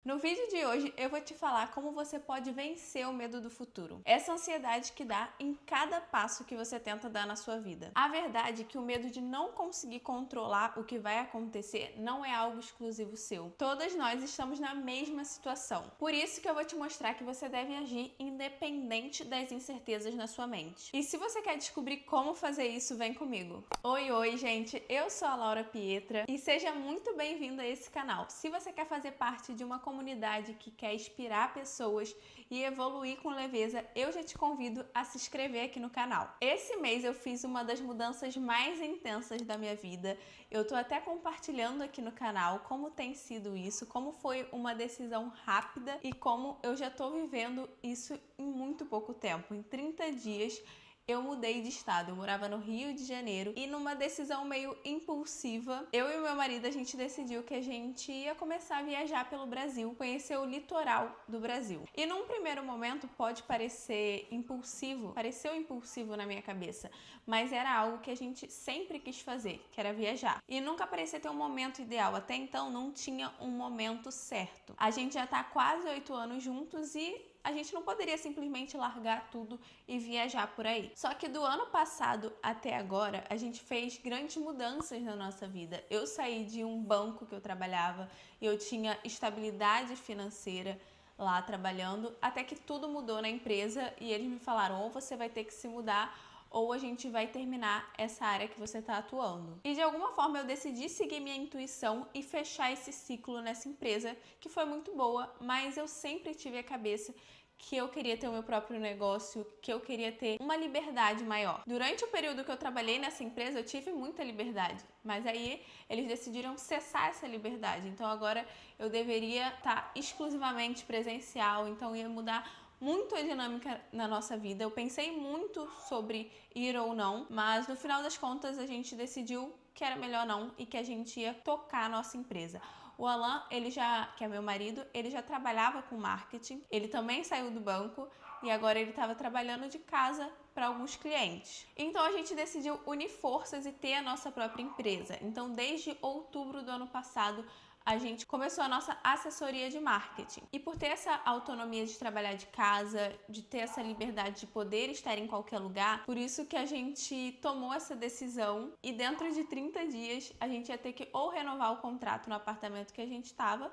No vídeo de hoje eu vou te falar como você pode vencer o medo do futuro. Essa ansiedade que dá em cada passo que você tenta dar na sua vida. A verdade é que o medo de não conseguir controlar o que vai acontecer não é algo exclusivo seu. Todas nós estamos na mesma situação. Por isso que eu vou te mostrar que você deve agir independente das incertezas na sua mente. E se você quer descobrir como fazer isso, vem comigo. Oi, gente! Eu sou a Laura Pietra e seja muito bem-vindo a esse canal. Se você quer fazer parte de uma comunidade que quer inspirar pessoas e evoluir com leveza, eu já te convido a se inscrever aqui no canal. Esse mês eu fiz uma das mudanças mais intensas da minha vida. Eu tô até compartilhando aqui no canal como tem sido isso, como foi uma decisão rápida e como eu já tô vivendo isso em muito pouco tempo. Em 30 dias eu mudei de estado, eu morava no Rio de Janeiro e numa decisão meio impulsiva, eu e meu marido a gente decidiu que a gente ia começar a viajar pelo Brasil, conhecer o litoral do Brasil. E num primeiro momento pode parecer impulsivo, pareceu impulsivo na minha cabeça, mas era algo que a gente sempre quis fazer, que era viajar. E nunca parecia ter um momento ideal, até então não tinha um momento certo. A gente já tá há quase 8 anos juntos e a gente não poderia simplesmente largar tudo e viajar por aí. Só que do ano passado até agora, a gente fez grandes mudanças na nossa vida. Eu saí de um banco que eu trabalhava e eu tinha estabilidade financeira lá trabalhando, até que tudo mudou na empresa e eles me falaram: ou você vai ter que se mudar ou a gente vai terminar essa área que você está atuando. E de alguma forma eu decidi seguir minha intuição e fechar esse ciclo nessa empresa, que foi muito boa, mas eu sempre tive a cabeça que eu queria ter o meu próprio negócio, que eu queria ter uma liberdade maior. Durante o período que eu trabalhei nessa empresa, eu tive muita liberdade, mas aí eles decidiram cessar essa liberdade. Então agora eu deveria estar exclusivamente presencial, então ia mudar muito a dinâmica na nossa vida. Eu pensei muito sobre ir ou não, mas no final das contas a gente decidiu que era melhor não e que a gente ia tocar a nossa empresa. O Alan, que é meu marido, ele já trabalhava com marketing, ele também saiu do banco e agora ele estava trabalhando de casa para alguns clientes. Então a gente decidiu unir forças e ter a nossa própria empresa. Então desde outubro do ano passado a gente começou a nossa assessoria de marketing. E por ter essa autonomia de trabalhar de casa, de ter essa liberdade de poder estar em qualquer lugar, por isso que a gente tomou essa decisão e dentro de 30 dias a gente ia ter que ou renovar o contrato no apartamento que a gente estava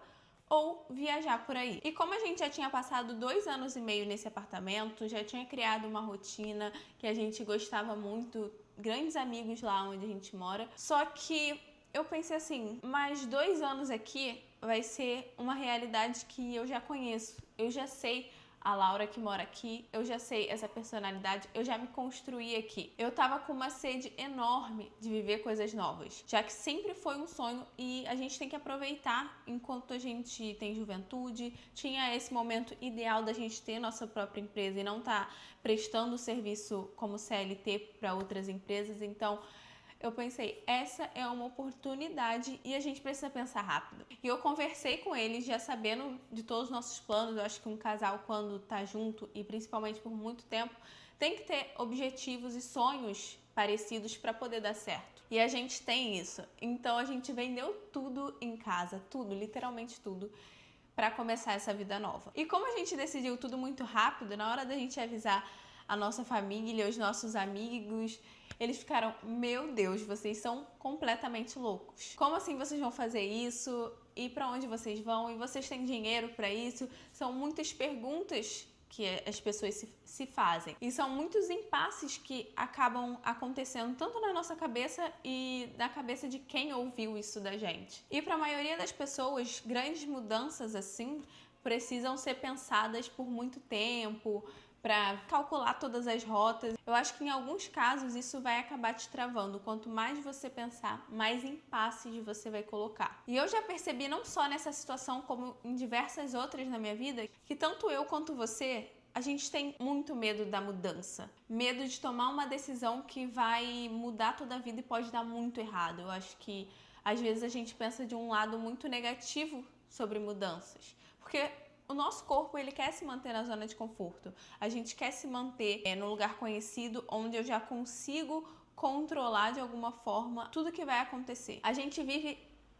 ou viajar por aí. E como a gente já tinha passado 2 anos e meio nesse apartamento, já tinha criado uma rotina que a gente gostava muito, grandes amigos lá onde a gente mora, só que eu pensei assim, mais 2 anos aqui vai ser uma realidade que eu já conheço. Eu já sei a Laura que mora aqui, eu já sei essa personalidade, eu já me construí aqui. Eu tava com uma sede enorme de viver coisas novas, já que sempre foi um sonho e a gente tem que aproveitar enquanto a gente tem juventude. Tinha esse momento ideal da gente ter nossa própria empresa e não tá prestando serviço como CLT para outras empresas, então eu pensei, essa é uma oportunidade e a gente precisa pensar rápido. E eu conversei com eles já sabendo de todos os nossos planos. Eu acho que um casal, quando tá junto e principalmente por muito tempo, tem que ter objetivos e sonhos parecidos para poder dar certo. E a gente tem isso. Então a gente vendeu tudo em casa, tudo, literalmente tudo, para começar essa vida nova. E como a gente decidiu tudo muito rápido, na hora da gente avisar a nossa família, os nossos amigos, eles ficaram: meu Deus, vocês são completamente loucos. Como assim vocês vão fazer isso? E para onde vocês vão? E vocês têm dinheiro para isso? São muitas perguntas que as pessoas se fazem. E são muitos impasses que acabam acontecendo tanto na nossa cabeça e na cabeça de quem ouviu isso da gente. E para a maioria das pessoas, grandes mudanças assim precisam ser pensadas por muito tempo, para calcular todas as rotas. Eu acho que em alguns casos isso vai acabar te travando. Quanto mais você pensar, mais impasses você vai colocar. E eu já percebi, não só nessa situação, como em diversas outras na minha vida, que tanto eu quanto você, a gente tem muito medo da mudança. Medo de tomar uma decisão que vai mudar toda a vida e pode dar muito errado. Eu acho que às vezes a gente pensa de um lado muito negativo sobre mudanças. Porque o nosso corpo, ele quer se manter na zona de conforto. A gente quer se manter no lugar conhecido, onde eu já consigo controlar de alguma forma tudo que vai acontecer. A gente vive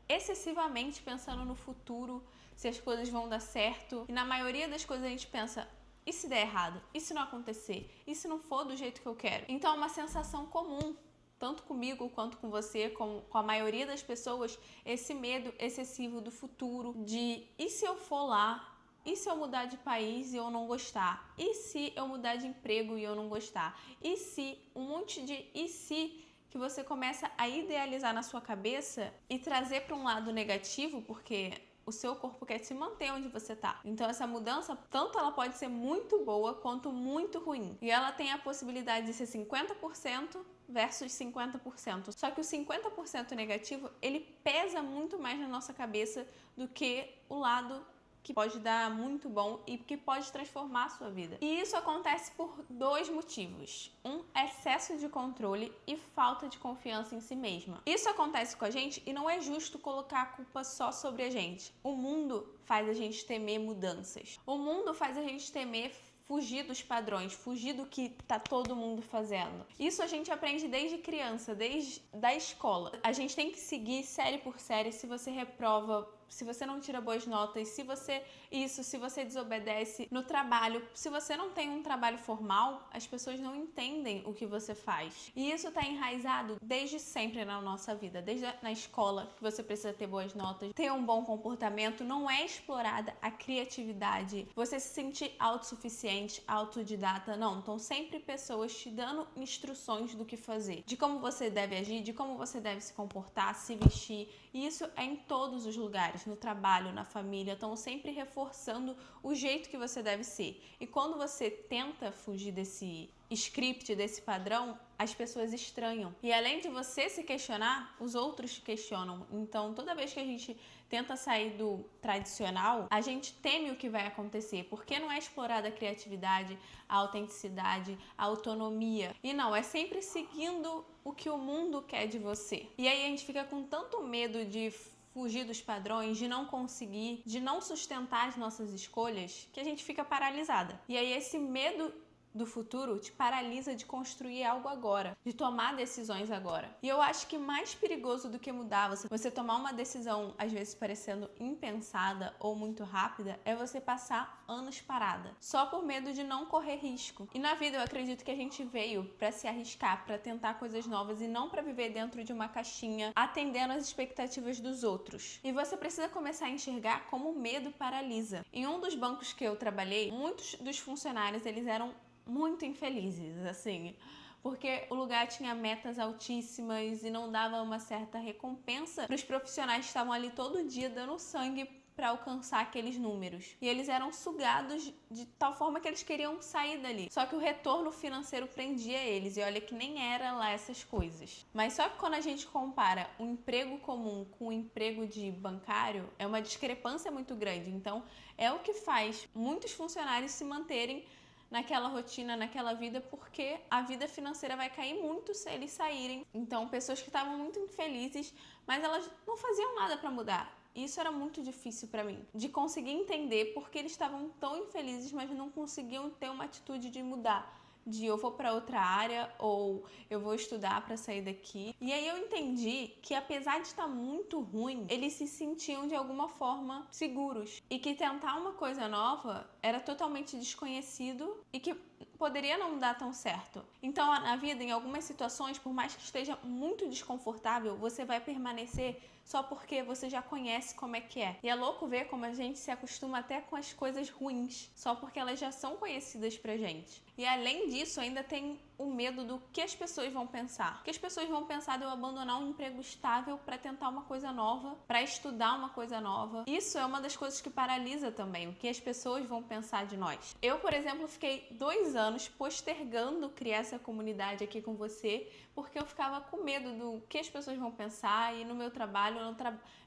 excessivamente pensando no futuro, se as coisas vão dar certo. E na maioria das coisas a gente pensa, e se der errado? E se não acontecer? E se não for do jeito que eu quero? Então é uma sensação comum, tanto comigo quanto com você, com a maioria das pessoas, esse medo excessivo do futuro, de e se eu for lá? E se eu mudar de país e eu não gostar? E se eu mudar de emprego e eu não gostar? E se um monte de e se que você começa a idealizar na sua cabeça e trazer para um lado negativo, porque o seu corpo quer se manter onde você tá. Então essa mudança, tanto ela pode ser muito boa quanto muito ruim. E ela tem a possibilidade de ser 50% versus 50%. Só que o 50% negativo, ele pesa muito mais na nossa cabeça do que o lado que pode dar muito bom e que pode transformar a sua vida. E isso acontece por dois motivos. Um, excesso de controle e falta de confiança em si mesma. Isso acontece com a gente e não é justo colocar a culpa só sobre a gente. O mundo faz a gente temer mudanças. O mundo faz a gente temer fugir dos padrões, fugir do que tá todo mundo fazendo. Isso a gente aprende desde criança, desde da escola. A gente tem que seguir série por série. Se você reprova, se você não tira boas notas, se você desobedece no trabalho, se você não tem um trabalho formal, as pessoas não entendem o que você faz. E isso tá enraizado desde sempre na nossa vida, desde na escola, que você precisa ter boas notas, ter um bom comportamento, não é explorada a criatividade, você se sentir autossuficiente, autodidata, não. Estão sempre pessoas te dando instruções do que fazer, de como você deve agir, de como você deve se comportar, se vestir. E isso é em todos os lugares, no trabalho, na família, estão sempre reforçando o jeito que você deve ser. E quando você tenta fugir desse script, desse padrão, as pessoas estranham. E além de você se questionar, os outros te questionam. Então, toda vez que a gente tenta sair do tradicional, a gente teme o que vai acontecer, porque não é explorada a criatividade, a autenticidade, a autonomia. E não, é sempre seguindo o que o mundo quer de você. E aí a gente fica com tanto medo de fugir dos padrões, de não conseguir, de não sustentar as nossas escolhas, que a gente fica paralisada. E aí esse medo do futuro te paralisa de construir algo agora, de tomar decisões agora. E eu acho que mais perigoso do que mudar, você tomar uma decisão às vezes parecendo impensada ou muito rápida, é você passar anos parada, só por medo de não correr risco. E na vida eu acredito que a gente veio para se arriscar, para tentar coisas novas e não para viver dentro de uma caixinha, atendendo às expectativas dos outros. E você precisa começar a enxergar como o medo paralisa. Em um dos bancos que eu trabalhei, muitos dos funcionários, eles eram muito infelizes, assim, porque o lugar tinha metas altíssimas e não dava uma certa recompensa para os profissionais que estavam ali todo dia dando sangue para alcançar aqueles números. E eles eram sugados de tal forma que eles queriam sair dali. Só que o retorno financeiro prendia eles. E olha que nem era lá essas coisas. Mas só que quando a gente compara um emprego comum com um emprego de bancário, é uma discrepância muito grande. Então, é o que faz muitos funcionários se manterem naquela rotina, naquela vida, porque a vida financeira vai cair muito se eles saírem. Então, pessoas que estavam muito infelizes, mas elas não faziam nada para mudar. Isso era muito difícil para mim, de conseguir entender porque eles estavam tão infelizes, mas não conseguiam ter uma atitude de mudar. De eu vou para outra área ou eu vou estudar para sair daqui. E aí eu entendi que apesar de estar muito ruim, eles se sentiam de alguma forma seguros e que tentar uma coisa nova era totalmente desconhecido e que poderia não dar tão certo. Então, na vida, em algumas situações, por mais que esteja muito desconfortável, você vai permanecer só porque você já conhece como é que é. E é louco ver como a gente se acostuma até com as coisas ruins, só porque elas já são conhecidas pra gente. E além disso, ainda tem o medo do que as pessoas vão pensar. O que as pessoas vão pensar de eu abandonar um emprego estável para tentar uma coisa nova, para estudar uma coisa nova. Isso é uma das coisas que paralisa também, o que as pessoas vão pensar de nós. Eu, por exemplo, fiquei 2 anos postergando criar essa comunidade aqui com você, porque eu ficava com medo do que as pessoas vão pensar. E no meu trabalho,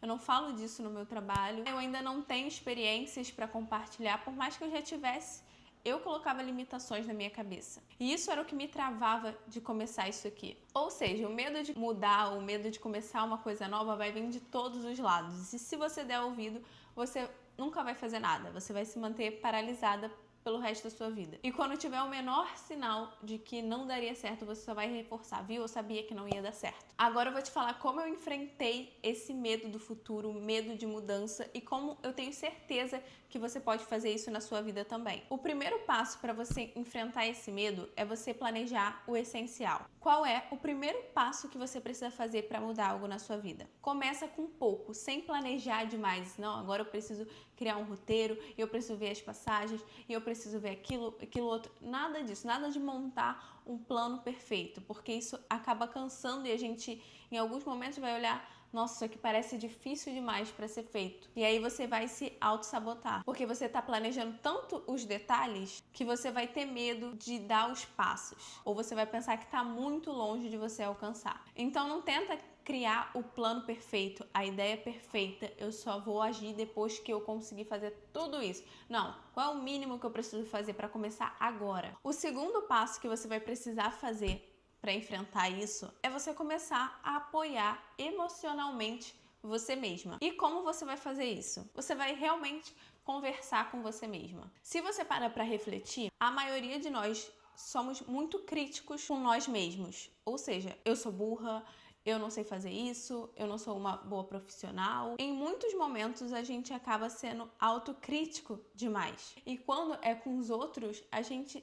eu não falo disso no meu trabalho. Eu ainda não tenho experiências para compartilhar, por mais que eu já tivesse. Eu colocava limitações na minha cabeça. E isso era o que me travava de começar isso aqui. Ou seja, o medo de mudar, o medo de começar uma coisa nova vai vir de todos os lados. E se você der ouvido, você nunca vai fazer nada. Você vai se manter paralisada pelo resto da sua vida. E quando tiver o menor sinal de que não daria certo, você só vai reforçar, viu? Eu sabia que não ia dar certo. Agora eu vou te falar como eu enfrentei esse medo do futuro, medo de mudança e como eu tenho certeza que você pode fazer isso na sua vida também. O primeiro passo para você enfrentar esse medo é você planejar o essencial. Qual é o primeiro passo que você precisa fazer para mudar algo na sua vida? Começa com pouco, sem planejar demais. Não, agora eu preciso criar um roteiro, eu preciso ver as passagens, e eu preciso ver aquilo outro. Nada disso, nada de montar um plano perfeito, porque isso acaba cansando e a gente, em alguns momentos, vai olhar: nossa, isso aqui parece difícil demais para ser feito. E aí você vai se auto-sabotar, porque você está planejando tanto os detalhes que você vai ter medo de dar os passos, ou você vai pensar que está muito longe de você alcançar. Então não tenta criar o plano perfeito, a ideia perfeita, eu só vou agir depois que eu conseguir fazer tudo isso. Não, qual é o mínimo que eu preciso fazer para começar agora? O segundo passo que você vai precisar fazer para enfrentar isso é você começar a apoiar emocionalmente você mesma. E como você vai fazer isso? Você vai realmente conversar com você mesma. Se você parar para refletir, a maioria de nós somos muito críticos com nós mesmos. Ou seja, eu sou burra, eu não sei fazer isso, eu não sou uma boa profissional. Em muitos momentos a gente acaba sendo autocrítico demais. E quando é com os outros, a gente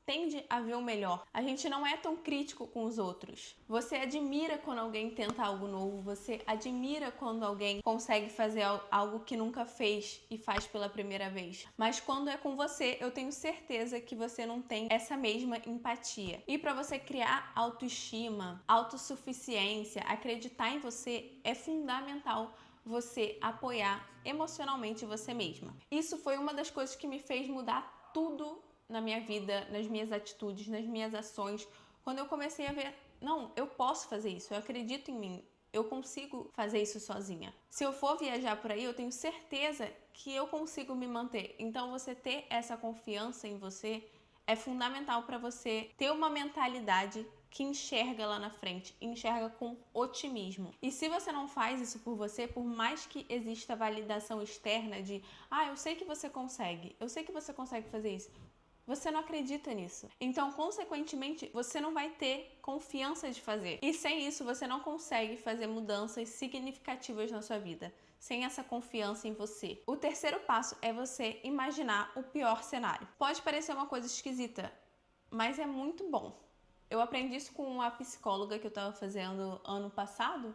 tende a ver o melhor. A gente não é tão crítico com os outros. Você admira quando alguém tenta algo novo, você admira quando alguém consegue fazer algo que nunca fez e faz pela primeira vez. Mas quando é com você, eu tenho certeza que você não tem essa mesma empatia. E para você criar autoestima, autossuficiência, acreditar em você, é fundamental você apoiar emocionalmente você mesma. Isso foi uma das coisas que me fez mudar tudo na minha vida, nas minhas atitudes, nas minhas ações, quando eu comecei a ver, não, eu posso fazer isso, eu acredito em mim, eu consigo fazer isso sozinha. Se eu for viajar por aí, eu tenho certeza que eu consigo me manter. Então você ter essa confiança em você é fundamental para você ter uma mentalidade que enxerga lá na frente, enxerga com otimismo. E se você não faz isso por você, por mais que exista validação externa de eu sei que você consegue, eu sei que você consegue fazer isso, você não acredita nisso. Então, consequentemente, você não vai ter confiança de fazer. E sem isso, você não consegue fazer mudanças significativas na sua vida, sem essa confiança em você. O terceiro passo é você imaginar o pior cenário. Pode parecer uma coisa esquisita, mas é muito bom. Eu aprendi isso com uma psicóloga que eu estava fazendo ano passado,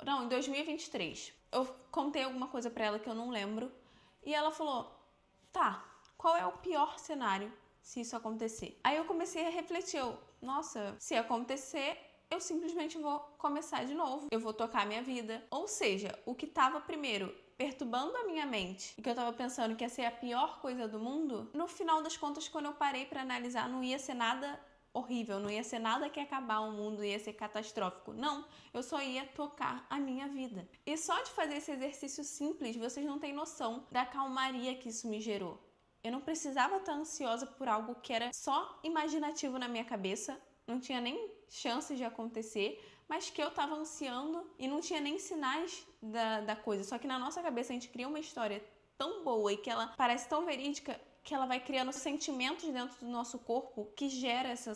em 2023. Eu contei alguma coisa para ela que eu não lembro, e ela falou: tá, qual é o pior cenário se isso acontecer? Aí eu comecei a refletir, nossa, se acontecer, eu simplesmente vou começar de novo, eu vou tocar a minha vida. Ou seja, o que estava primeiro perturbando a minha mente e que eu tava pensando que ia ser a pior coisa do mundo, no final das contas, quando eu parei para analisar, não ia ser nada horrível, não ia ser nada que ia acabar o mundo, ia ser catastrófico. Não, eu só ia tocar a minha vida. E só de fazer esse exercício simples, vocês não têm noção da calmaria que isso me gerou. Eu não precisava estar ansiosa por algo que era só imaginativo na minha cabeça, não tinha nem chances de acontecer, mas que eu estava ansiando e não tinha nem sinais da coisa. Só que na nossa cabeça a gente cria uma história tão boa e que ela parece tão verídica que ela vai criando sentimentos dentro do nosso corpo que gera essa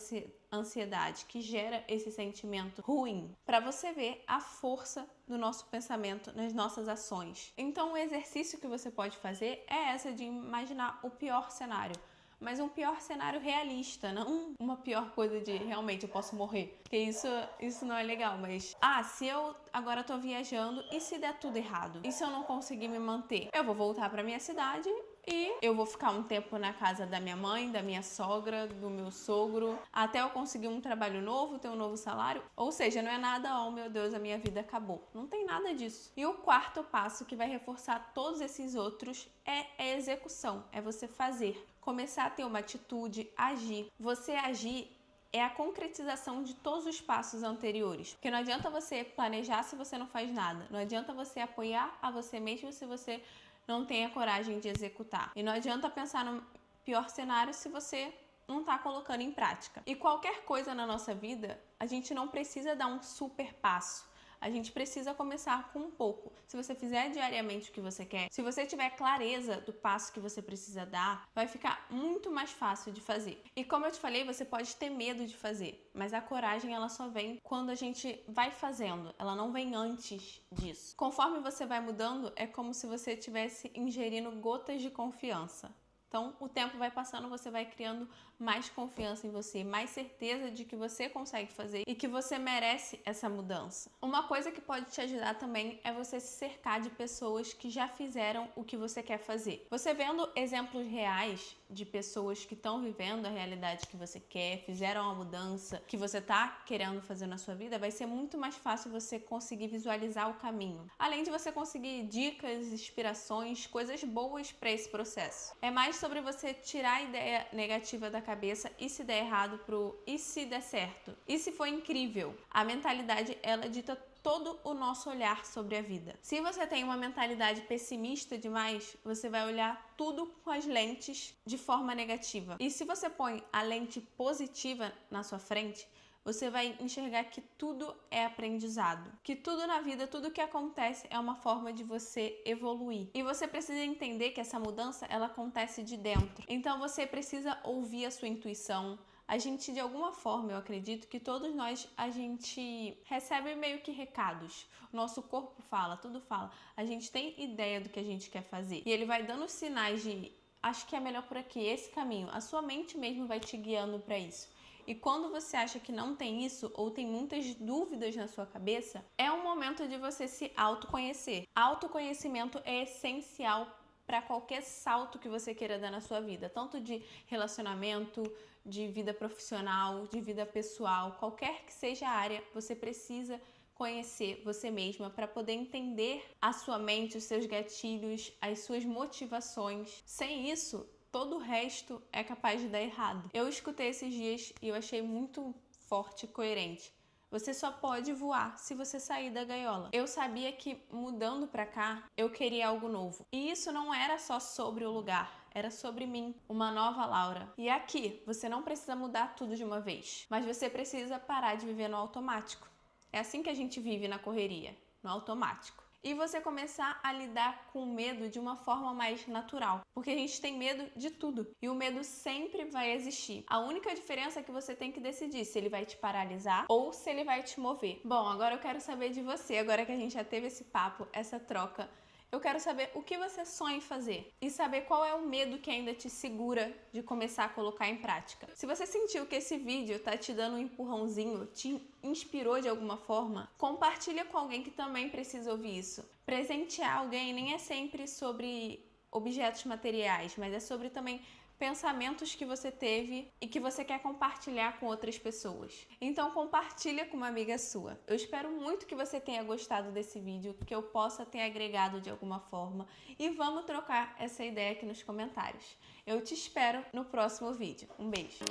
ansiedade, que gera esse sentimento ruim, para você ver a força do nosso pensamento nas nossas ações. Então o exercício que você pode fazer é essa de imaginar o pior cenário, mas um pior cenário realista, não uma pior coisa de realmente eu posso morrer, porque isso não é legal, mas se eu agora tô viajando e se der tudo errado, e se eu não conseguir me manter, eu vou voltar para minha cidade e eu vou ficar um tempo na casa da minha mãe, da minha sogra, do meu sogro, até eu conseguir um trabalho novo, ter um novo salário. Ou seja, não é nada, oh meu Deus, a minha vida acabou. Não tem nada disso. E o quarto passo, que vai reforçar todos esses outros, é a execução, é você fazer. Começar a ter uma atitude, agir. Você agir é a concretização de todos os passos anteriores. Porque não adianta você planejar se você não faz nada. Não adianta você apoiar a você mesmo se você não tem a coragem de executar. E não adianta pensar no pior cenário se você não está colocando em prática. E qualquer coisa na nossa vida, a gente não precisa dar um super passo. A gente precisa começar com um pouco. Se você fizer diariamente o que você quer, se você tiver clareza do passo que você precisa dar, vai ficar muito mais fácil de fazer. E como eu te falei, você pode ter medo de fazer, mas a coragem ela só vem quando a gente vai fazendo, ela não vem antes disso. Conforme você vai mudando, é como se você estivesse ingerindo gotas de confiança. Então, o tempo vai passando, você vai criando mais confiança em você, mais certeza de que você consegue fazer e que você merece essa mudança. Uma coisa que pode te ajudar também é você se cercar de pessoas que já fizeram o que você quer fazer. Você vendo exemplos reais de pessoas que estão vivendo a realidade que você quer, fizeram a mudança que você está querendo fazer na sua vida, vai ser muito mais fácil você conseguir visualizar o caminho. Além de você conseguir dicas, inspirações, coisas boas para esse processo. É mais sobre você tirar a ideia negativa da cabeça e se der errado pro e se der certo. E se for incrível. A mentalidade, ela dita todo o nosso olhar sobre a vida. Se você tem uma mentalidade pessimista demais, você vai olhar tudo com as lentes de forma negativa. E se você põe a lente positiva na sua frente, você vai enxergar que tudo é aprendizado. Que tudo na vida, tudo que acontece é uma forma de você evoluir. E você precisa entender que essa mudança, ela acontece de dentro. Então você precisa ouvir a sua intuição. A gente, de alguma forma, eu acredito que todos nós, a gente recebe meio que recados. O nosso corpo fala, tudo fala. A gente tem ideia do que a gente quer fazer. E ele vai dando sinais de, acho que é melhor por aqui, esse caminho. A sua mente mesmo vai te guiando para isso. E quando você acha que não tem isso ou tem muitas dúvidas na sua cabeça, é um momento de você se autoconhecer. Autoconhecimento é essencial para qualquer salto que você queira dar na sua vida, tanto de relacionamento, de vida profissional, de vida pessoal, qualquer que seja a área, você precisa conhecer você mesma para poder entender a sua mente, os seus gatilhos, as suas motivações. Sem isso, todo o resto é capaz de dar errado. Eu escutei esses dias e eu achei muito forte e coerente. Você só pode voar se você sair da gaiola. Eu sabia que mudando pra cá, eu queria algo novo. E isso não era só sobre o lugar, era sobre mim, uma nova Laura. E aqui, você não precisa mudar tudo de uma vez, mas você precisa parar de viver no automático. É assim que a gente vive na correria, no automático. E você começar a lidar com o medo de uma forma mais natural. Porque a gente tem medo de tudo. E o medo sempre vai existir. A única diferença é que você tem que decidir se ele vai te paralisar ou se ele vai te mover. Bom, agora eu quero saber de você. Agora que a gente já teve esse papo, essa troca, eu quero saber o que você sonha em fazer e saber qual é o medo que ainda te segura de começar a colocar em prática. Se você sentiu que esse vídeo tá te dando um empurrãozinho, te inspirou de alguma forma, compartilha com alguém que também precisa ouvir isso. Presentear alguém nem é sempre sobre objetos materiais, mas é sobre também pensamentos que você teve e que você quer compartilhar com outras pessoas. Então compartilha com uma amiga sua. Eu espero muito que você tenha gostado desse vídeo, que eu possa ter agregado de alguma forma e vamos trocar essa ideia aqui nos comentários. Eu te espero no próximo vídeo. Um beijo!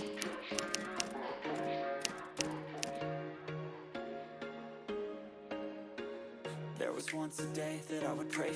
There was once a day that I would pray